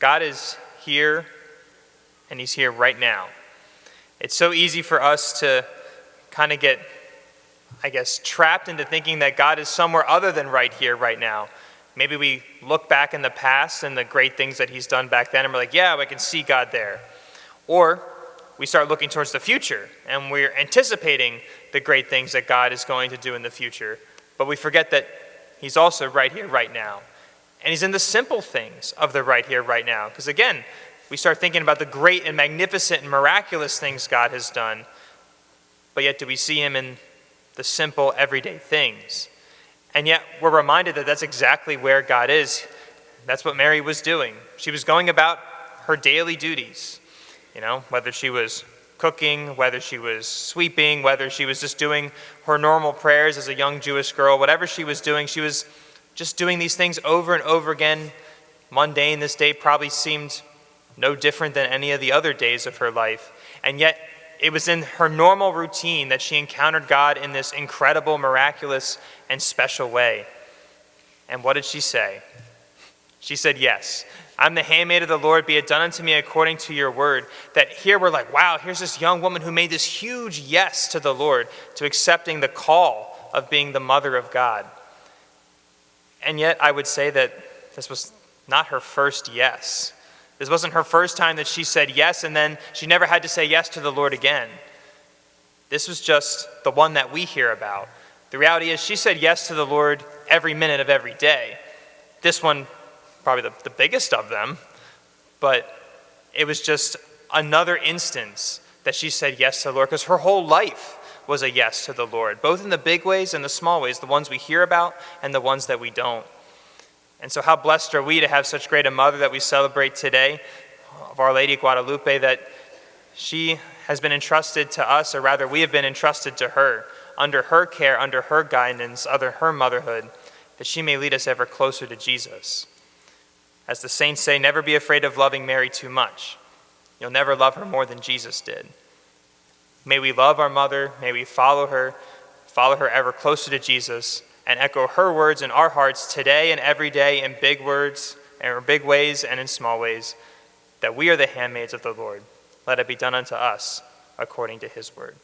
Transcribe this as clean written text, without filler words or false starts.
God is here, and he's here right now. It's so easy for us to kind of get, trapped into thinking that God is somewhere other than right here, right now. Maybe we look back in the past and the great things that he's done back then, and we're like, yeah, I can see God there. Or we start looking towards the future, and we're anticipating the great things that God is going to do in the future. But we forget that he's also right here, right now. And he's in the simple things of the right here, right now. Because again, we start thinking about the great and magnificent and miraculous things God has done. But yet do we see him in the simple, everyday things? And yet we're reminded that that's exactly where God is. That's what Mary was doing. She was going about her daily duties. Whether she was cooking, whether she was sweeping, whether she was just doing her normal prayers as a young Jewish girl, whatever she was just doing these things over and over again. Mundane. This day probably seemed no different than any of the other days of her life. And yet it was in her normal routine that she encountered God in this incredible, miraculous, and special way. And what did she say? She said, yes, I'm the handmaid of the Lord, be it done unto me according to your word. That here we're like, wow, here's this young woman who made this huge yes to the Lord, to accepting the call of being the mother of God. And yet I would say that this was not her first yes. This wasn't her first time that she said yes, and then she never had to say yes to the Lord again. This was just the one that we hear about. The reality is she said yes to the Lord every minute of every day. This one, probably the biggest of them, but it was just another instance that she said yes to the Lord, because her whole life was a yes to the Lord, both in the big ways and the small ways, the ones we hear about and the ones that we don't. And so how blessed are we to have such great a mother that we celebrate today, of Our Lady of Guadalupe, that she has been entrusted to us, or rather we have been entrusted to her, under her care, under her guidance, under her motherhood, that she may lead us ever closer to Jesus. As the saints say, never be afraid of loving Mary too much. You'll never love her more than Jesus did. May we love our mother, may we follow her ever closer to Jesus, and echo her words in our hearts today and every day in big words, and in big ways and in small ways, that we are the handmaids of the Lord. Let it be done unto us according to his word.